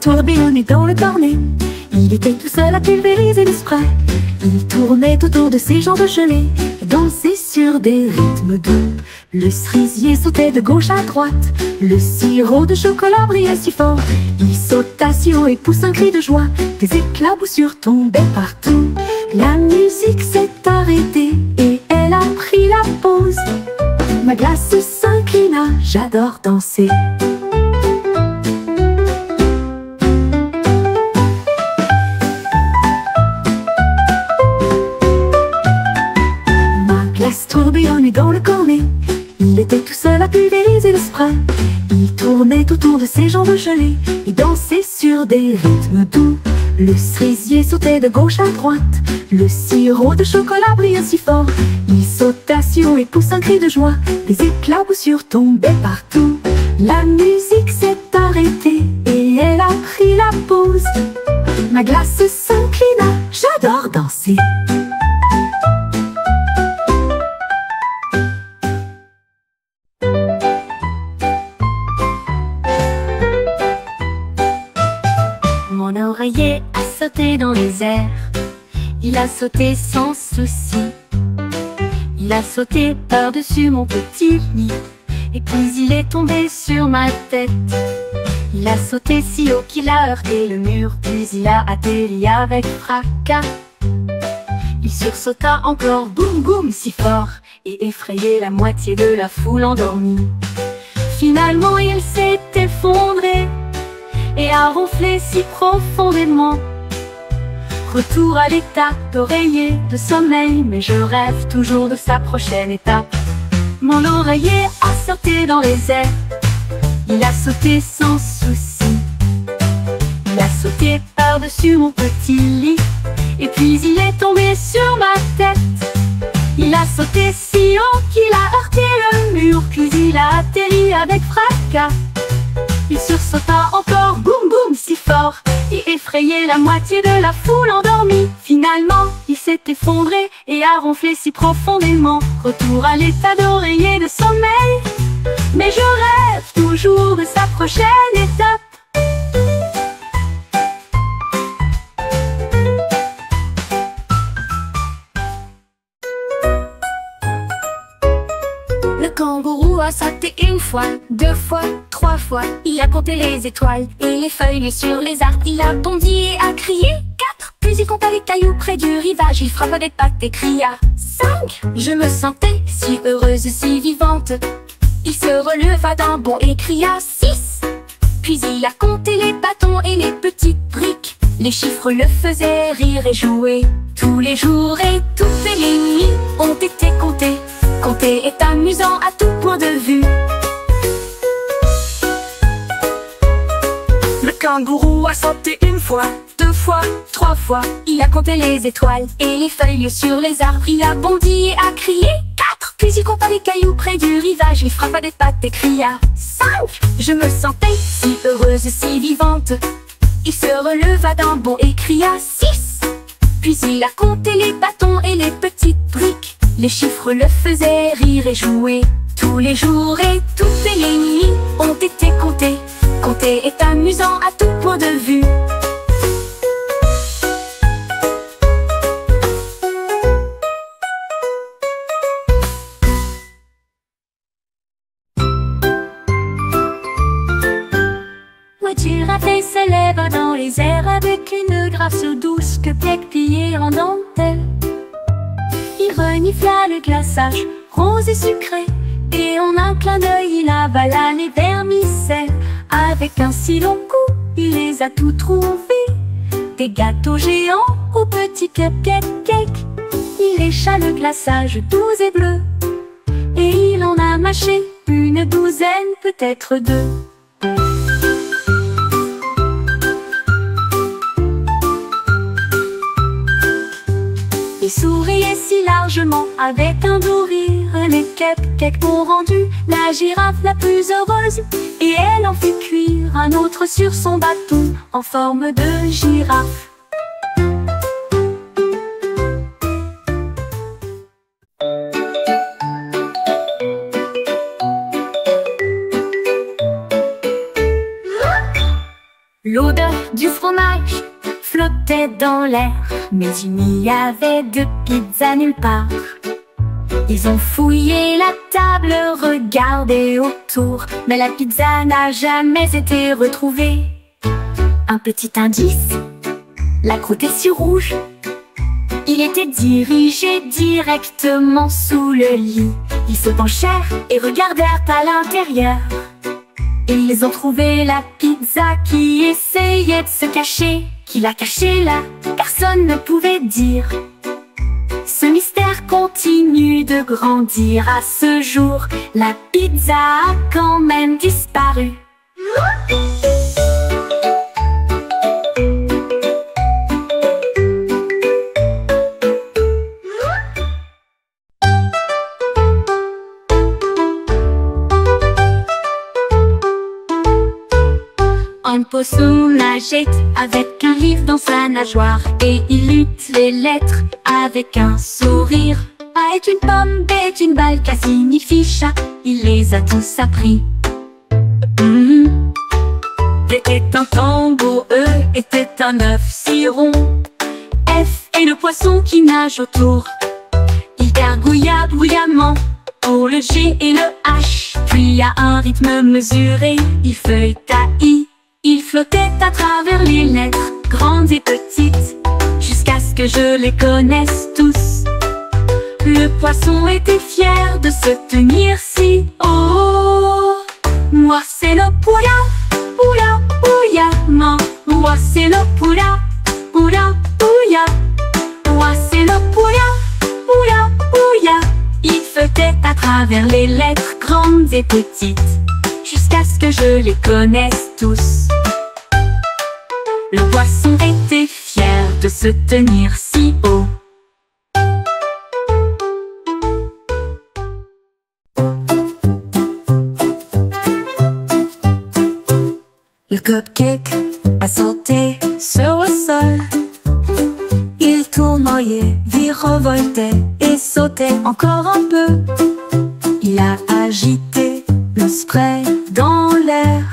tourbillonnait dans le cornet. Il était tout seul à pulvériser le spray. Il tournait autour de ses jambes gelées et dansait sur des rythmes doux. Le cerisier sautait de gauche à droite. Le sirop de chocolat brillait si fort. Il sauta si haut et poussa un cri de joie. Des éclaboussures tombaient partout. La musique s'est arrêtée et elle a pris la pause. Ma glace s'inclina, j'adore danser. Ma glace tourbillonnait dans le cornet. Il était tout seul à pulvériser le spray. Il tournait autour de ses jambes gelées et dansait sur des rythmes doux. Le cerisier sautait de gauche à droite. Le sirop de chocolat brillait si fort. Il sauta si haut et poussa un cri de joie. Des éclaboussures tombaient partout. La musique s'est arrêtée et elle a pris la pause. Ma glace s'inclina, j'adore danser. Mon oreiller a sauté dans les airs. Il a sauté sans souci. Il a sauté par-dessus mon petit lit. Et puis il est tombé sur ma tête. Il a sauté si haut qu'il a heurté le mur. Puis il a atterri avec fracas. Il sursauta encore, boum boum si fort, et effrayé la moitié de la foule endormie. Finalement il s'est effondré et a ronflé si profondément. Retour à l'état d'oreiller de sommeil, mais je rêve toujours de sa prochaine étape. Mon oreiller a sauté dans les airs. Il a sauté sans souci. Il a sauté par-dessus mon petit lit. Et puis il est tombé sur ma tête. Il a sauté si haut qu'il a heurté le mur. Puis il a atterri avec fracas. Il sursauta encore, boum boum si fort, et effrayé la moitié de la foule endormie. Finalement, il s'est effondré et a ronflé si profondément. Retour à l'état d'oreiller de sommeil, mais je rêve toujours de sa prochaine étape. Le kangourou a sauté une fois, deux fois, trois fois. Il a compté les étoiles et les feuilles sur les arbres. Il a bondi et a crié 4. Puis il compta les cailloux près du rivage. Il frappa des pattes et cria 5. Je me sentais si heureuse, si vivante. Il se releva d'un bond et cria 6. Puis il a compté les bâtons et les petites briques. Les chiffres le faisaient rire et jouer. Tous les jours et toutes les nuits ont été comptés. Compter est amusant à tout point de vue. Le kangourou a sauté une fois, deux fois, trois fois. Il a compté les étoiles et les feuilles sur les arbres. Il a bondi et a crié 4. Puis il compta les cailloux près du rivage. Il frappa des pattes et cria 5. Je me sentais si heureuse, si vivante. Il se releva d'un bond et cria 6. Puis il a compté les bâtons et les petites briques. Les chiffres le faisaient rire et jouer. Tous les jours et toutes les nuits ont été comptés. Compter est amusant à tout point de vue. La girafe s'élève dans les airs avec une grâce douce que Pec plié en dentelle. Il renifla le glaçage, rose et sucré, et en un clin d'œil il avala les vermicelles. Avec un si long coup, il les a tout trouvés. Des gâteaux géants au petit cupcake. Il lécha le glaçage doux et bleu, et il en a mâché une douzaine, peut-être deux. Il souriait si largement avec un doux rire. Les cupcakes ont rendu la girafe la plus heureuse, et elle en fit cuire un autre sur son bâton en forme de girafe. L'odeur du fromage flottait dans l'air, mais il n'y avait de pizza nulle part. Ils ont fouillé la table, regardé autour, mais la pizza n'a jamais été retrouvée. Un petit indice, la croûte est sur rouge. Il était dirigé directement sous le lit. Ils se penchèrent et regardèrent à l'intérieur. Ils ont trouvé la pizza qui essayait de se cacher. Qui l'a cachée là, personne ne pouvait dire. Ce mystère continue de grandir. À ce jour, la pizza a quand même disparu. Un poisson nageait avec un livre dans sa nageoire, et il lut les lettres avec un sourire. A est une pomme, B est une balle, K signifie chat, il les a tous appris. D est un tambour, E était un œuf si rond. F est le poisson qui nage autour. Il gargouilla bruyamment pour le G et le H. Puis à un rythme mesuré, il feuilleta I. Il flottait à travers les lettres, grandes et petites, jusqu'à ce que je les connaisse tous. Le poisson était fier de se tenir si haut. Moi c'est le poula, poula, pouya, moi c'est le poula, poula, pouya. Moi c'est le poula, poula, pouya. Il flottait à travers les lettres, grandes et petites, jusqu'à ce que je les connaisse tous. Le poisson était fier de se tenir si haut. Le cupcake a sauté sur le sol. Il tournoyait, virevoltait et sautait encore un peu. Il a agité le spray dans l'air,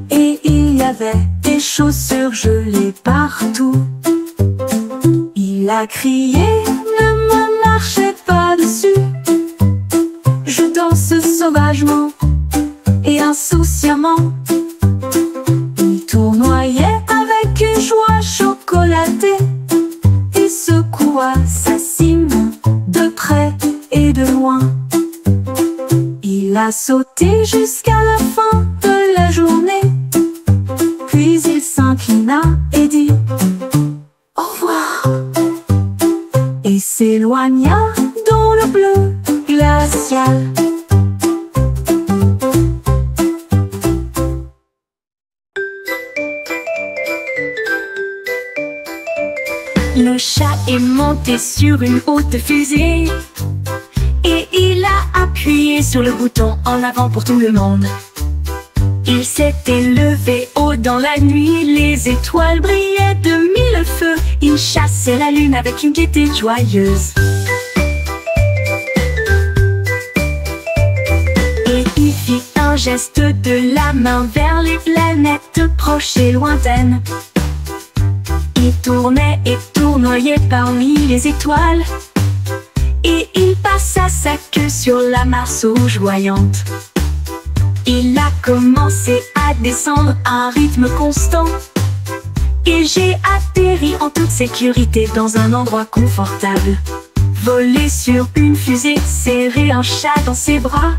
et il y avait des chaussures gelées partout. Il a crié, ne me marchez pas dessus. Je danse sauvagement et insouciamment. Il tournoyait avec une joie chocolatée et secoua sa cime de près et de loin. Il a sauté jusqu'à la fin de la journée, puis il s'inclina et dit au revoir, et s'éloigna dans le bleu glacial. Le chat est monté sur une haute fusée, et il a appuyé sur le bouton en avant pour tout le monde. Il s'est élevé haut dans la nuit, les étoiles brillaient de mille feux. Il chassait la lune avec une gaieté joyeuse. Et il fit un geste de la main vers les planètes proches et lointaines. Il tournait et tournoyait parmi les étoiles, et il passa sa queue sur la Mars rougeoyante. Il a commencé à descendre à un rythme constant, et j'ai atterri en toute sécurité dans un endroit confortable. Voler sur une fusée, serrer un chat dans ses bras,